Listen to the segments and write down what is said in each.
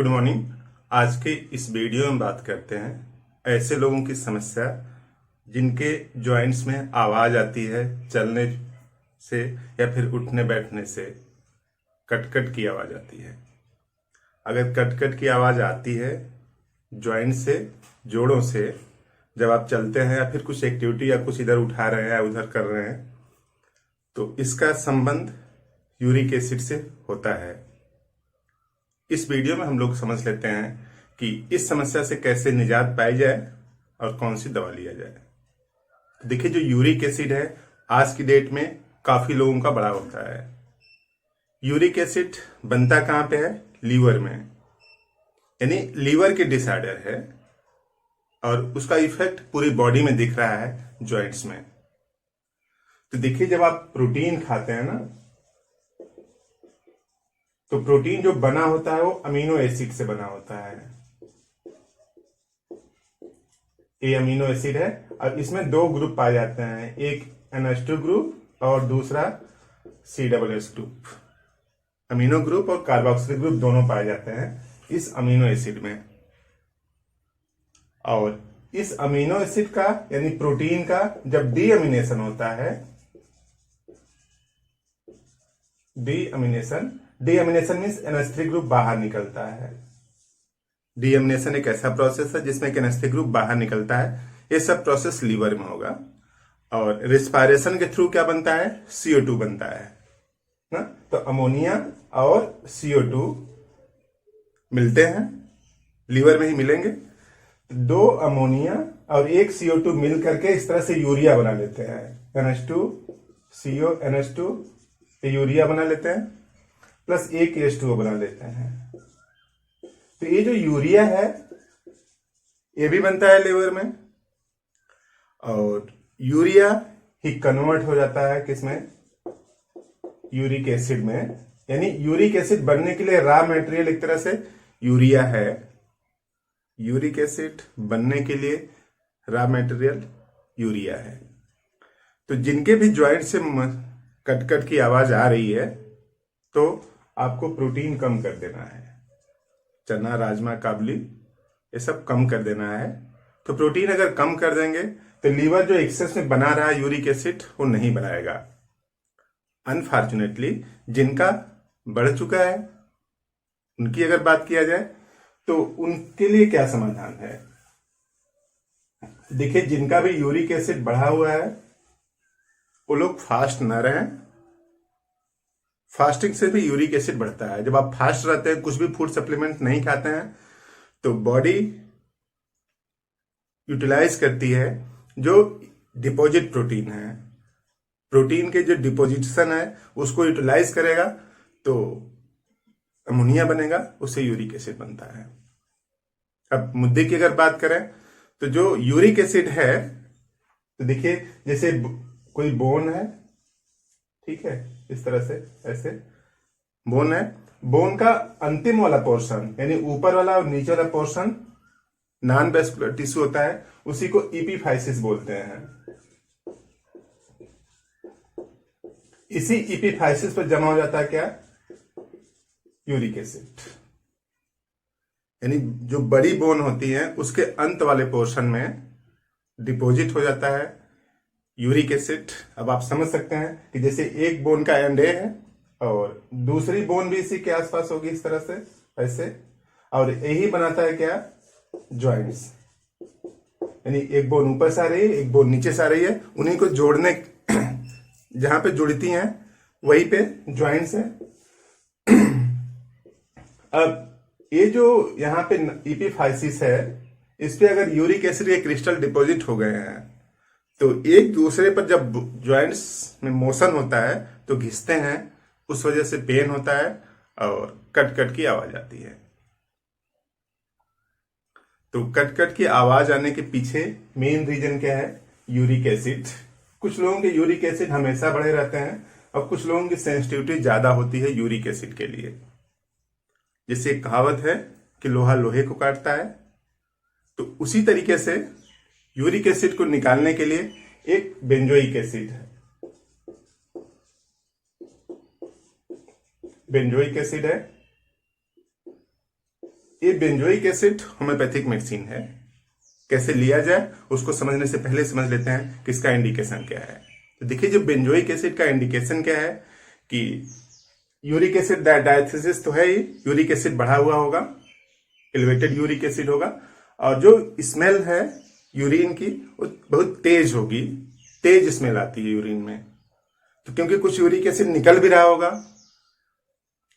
Good morning. आज के इस वीडियो में बात करते हैं ऐसे लोगों की समस्या जिनके जॉइंट्स में आवाज आती है चलने से या फिर उठने बैठने से कटकट की आवाज आती है। अगर कटकट की आवाज आती है जॉइंट से, जोड़ों से, जब आप चलते हैं या फिर कुछ एक्टिविटी या कुछ इधर उठा रहे हैं या उधर कर रहे हैं, तो इसका संबंध यूरिक एसिड से होता है। इस वीडियो में हम लोग समझ लेते हैं कि इस समस्या से कैसे निजात पाई जाए और कौन सी दवा लिया जाए। तो देखिए, जो यूरिक एसिड है आज की डेट में काफी लोगों का बड़ा होता है। यूरिक एसिड बनता कहाँ पे है? लीवर में, यानी लीवर के डिसऑर्डर है और उसका इफेक्ट पूरी बॉडी में दिख रहा है, जॉइंट्स में। तो देखिए, जब आप प्रोटीन खाते हैं ना, तो प्रोटीन जो बना होता है वो अमीनो एसिड से बना होता है। ये अमीनो एसिड है और इसमें दो ग्रुप पाए जाते हैं, एक NH2 ग्रुप और दूसरा CSS ग्रुप। अमीनो ग्रुप और कार्बोक्सिल ग्रुप दोनों पाए जाते हैं इस अमीनो एसिड में। और इस अमीनो एसिड का यानी प्रोटीन का जब डीअमीनेशन होता है, डीअमीनेशन मीन्स NH3 ग्रुप बाहर निकलता है। डीअमीनेशन एक ऐसा प्रोसेस है जिसमें NH3 ग्रुप बाहर निकलता है। ये सब प्रोसेस लीवर में होगा और रिस्पायरेशन के थ्रू क्या बनता है? CO2 बनता है ना। तो अमोनिया और CO2 मिलते हैं, लीवर में ही मिलेंगे। दो अमोनिया और एक CO2 मिल करके इस तरह से यूरिया बना लेते हैं। NH2 CO NH2 यूरिया बना लेते हैं, प्लस एक H2O बना लेते हैं। तो ये जो यूरिया है ये भी बनता है लीवर में और यूरिया ही कन्वर्ट हो जाता है किसमें? यूरिक एसिड में। यानी यूरिक एसिड बनने के लिए रॉ मटेरियल एक तरह से यूरिया है। यूरिक एसिड बनने के लिए रॉ मटेरियल यूरिया है। तो जिनके भी जॉइंट से कटकट की आवाज आ रही है तो आपको प्रोटीन कम कर देना है। चना, राजमा, काबुली, ये सब कम कर देना है। तो प्रोटीन अगर कम कर देंगे तो लीवर जो एक्सेस में बना रहा है यूरिक एसिड वो नहीं बनाएगा। अनफॉर्चुनेटली जिनका बढ़ चुका है उनकी अगर बात किया जाए तो उनके लिए क्या समाधान है? देखिए, जिनका भी यूरिक एसिड बढ़ा हुआ है वो लोग फास्ट न रहें। फास्टिंग से भी यूरिक एसिड बढ़ता है। जब आप फास्ट रहते हैं, कुछ भी फूड सप्लीमेंट नहीं खाते हैं, तो बॉडी यूटिलाइज करती है जो डिपॉजिट प्रोटीन है। प्रोटीन के जो डिपोजिशन है उसको यूटिलाइज करेगा तो अमोनिया बनेगा, उससे यूरिक एसिड बनता है। अब मुद्दे की अगर बात करें तो जो यूरिक एसिड है, तो देखिए जैसे कोई बोन है, ठीक है, इस तरह से ऐसे बोन है। बोन का अंतिम वाला पोर्शन यानी ऊपर वाला और नीचे वाला पोर्शन नॉन वेस्कुलर टिश्यू होता है, उसी को इपीफाइसिस बोलते हैं। इसी इपीफाइसिस पर जमा हो जाता है क्या? Uric acid. यानी जो बड़ी बोन होती है उसके अंत वाले पोर्शन में डिपॉजिट हो जाता है यूरिक एसिड। अब आप समझ सकते हैं कि जैसे एक बोन का एंड ए है और दूसरी बोन भी इसी के आसपास होगी, इस तरह से ऐसे, और यही बनाता है क्या? जॉइंट्स। यानी एक बोन ऊपर से आ रही है, एक बोन नीचे से आ रही है, उन्हीं को जोड़ने जहां पे जुड़ती हैं वहीं पे जॉइंट्स है। अब ये जो यहाँ पे इपीफाइसिस है, इस पे अगर यूरिक एसिड के क्रिस्टल डिपॉजिट हो गए हैं तो एक दूसरे पर जब जॉइंट्स में मोशन होता है तो घिसते हैं, उस वजह से पेन होता है और कट कट की आवाज आती है। तो कट कट की आवाज आने के पीछे मेन रीजन क्या है? Uric acid. कुछ लोगों के यूरिक एसिड हमेशा बढ़े रहते हैं और कुछ लोगों की सेंसिटिविटी ज्यादा होती है यूरिक एसिड के लिए। जैसे एक कहावत है कि लोहा लोहे को काटता है, तो उसी तरीके से यूरिक एसिड को निकालने के लिए एक बेंजोइक एसिड है। बेंजोइक एसिड है ये बेंजोइक एसिड होम्योपैथिक मेडिसिन है। कैसे लिया जाए उसको समझने से पहले समझ लेते हैं कि इसका इंडिकेशन क्या है। तो देखिए, जो बेंजोइक एसिड का इंडिकेशन क्या है कि यूरिक एसिड डायथेसिस तो है ही, यूरिक एसिड बढ़ा हुआ होगा, एलिवेटेड यूरिक एसिड होगा, और जो स्मेल है यूरिन की वो बहुत तेज होगी, तेज स्मेल आती है यूरिन में। तो क्योंकि कुछ यूरिक एसिड निकल भी रहा होगा,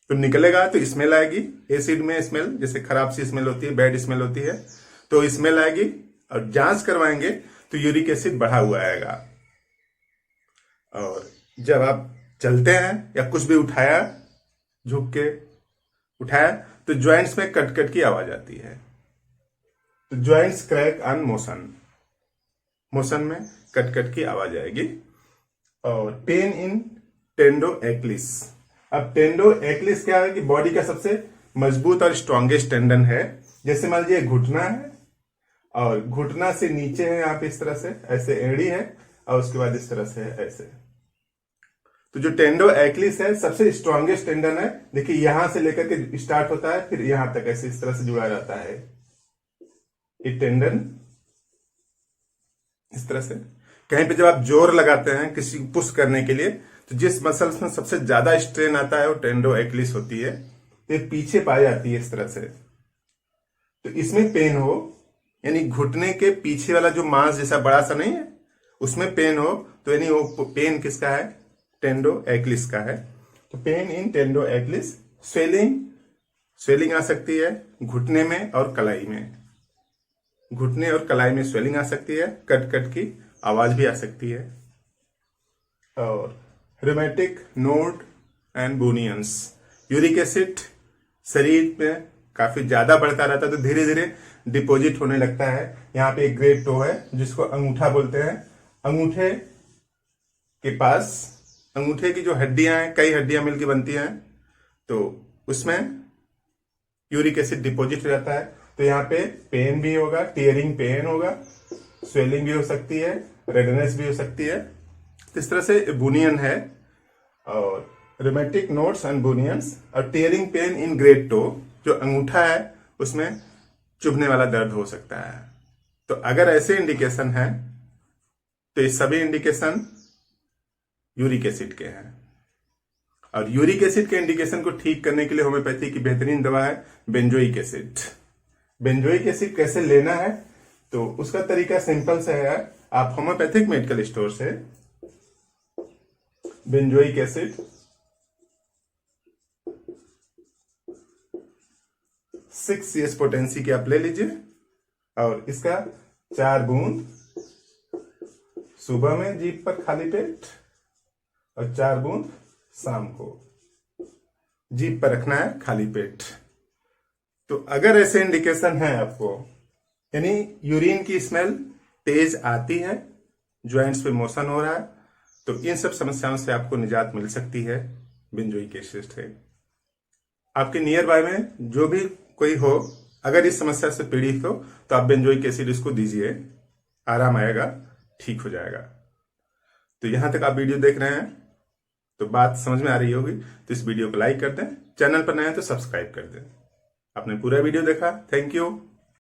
तो निकलेगा तो स्मेल आएगी। एसिड में स्मेल, जैसे खराब सी स्मेल होती है, बैड स्मेल होती है, तो स्मेल आएगी। और जांच करवाएंगे तो यूरिक एसिड बढ़ा हुआ आएगा। और जब आप चलते हैं या कुछ भी उठाया, झुक के उठाया, तो ज्वाइंट्स में कट कट की आवाज आती है। तो joints crack on motion, motion में कट कट की आवाज आएगी। और पेन इन टेंडो एक्लिस। अब टेंडो एक्लिस क्या है कि बॉडी का सबसे मजबूत और स्ट्रॉन्गेस्ट टेंडन है। जैसे मान लीजिए घुटना है, और घुटना से नीचे है यहाँ पे इस तरह से, ऐसे एड़ी है, और उसके बाद इस तरह से है ऐसे। तो जो टेंडो एक्लिस है सबसे स्ट्रॉन्गेस्ट टेंडन है। देखिए, यहां से लेकर के स्टार्ट होता है, फिर यहां तक ऐसे इस तरह से जुड़ा जाता है ये टेंडन, इस तरह से। कहीं पे जब आप जोर लगाते हैं किसी को पुश करने के लिए, तो जिस मसल्स में सबसे ज्यादा स्ट्रेन आता है वो टेंडो एक्लिस होती है। तो ये पीछे पाई जाती है इस तरह से। तो इसमें पेन हो, यानी घुटने के पीछे वाला जो मांस जैसा बड़ा सा नहीं है, उसमें पेन हो, तो यानी वो पेन किसका है? टेंडो एक्लिस का है। तो pain in tendo Achilles. Swelling, swelling आ सकती है घुटने में और कलाई में, घुटने और कलाई में स्वेलिंग आ सकती है, कट कट की आवाज भी आ सकती है। और rheumatic node and bunions. Uric acid शरीर में काफी ज्यादा बढ़ता रहता है, तो धीरे धीरे डिपॉजिट होने लगता है। यहाँ पे एक ग्रेट टो है जिसको अंगूठा बोलते हैं। अंगूठे के पास, अंगूठे की जो हड्डियां हैं, कई हड्डियां मिलकर बनती हैं, तो उसमें यूरिक एसिड डिपॉजिट हो जाता है। तो यहाँ पे पेन भी होगा, टीयरिंग पेन होगा, स्वेलिंग भी हो सकती है, रेडनेस भी हो सकती है। तो इस तरह से बुनियन है। और रोमेटिक नोड्स एंड बुनियंस और tearing pain in great toe, जो अंगूठा है उसमें चुभने वाला दर्द हो सकता है। तो अगर ऐसे इंडिकेशन है तो ये सभी इंडिकेशन यूरिक एसिड के हैं। और यूरिक एसिड के इंडिकेशन को ठीक करने के लिए होम्योपैथी की बेहतरीन दवा है बेंजोइक एसिड। बेंजोइक एसिड कैसे लेना है, तो उसका तरीका सिंपल से है। आप होम्योपैथिक मेडिकल स्टोर से बेंजोइक एसिड 6 CS पोटेंसी की आप ले लीजिए, और इसका 4 बूंद सुबह में जीभ पर खाली पेट, और 4 बूंद शाम को जीभ पर रखना है खाली पेट। तो अगर ऐसे इंडिकेशन है आपको, यानी यूरिन की स्मेल तेज आती है, ज्वाइंट्स पे मोशन हो रहा है, तो इन सब समस्याओं से आपको निजात मिल सकती है बेंजोइक एसिड से। आपके नियर बाय में जो भी कोई हो, अगर इस समस्या से पीड़ित हो, तो आप बेंजोइक एसिड इसको दीजिए, आराम आएगा, ठीक हो जाएगा। तो यहां तक आप वीडियो देख रहे हैं तो बात समझ में आ रही होगी। तो इस वीडियो को लाइक कर दें, चैनल पर नए हैं तो सब्सक्राइब कर दें। आपने पूरा वीडियो देखा, थैंक यू।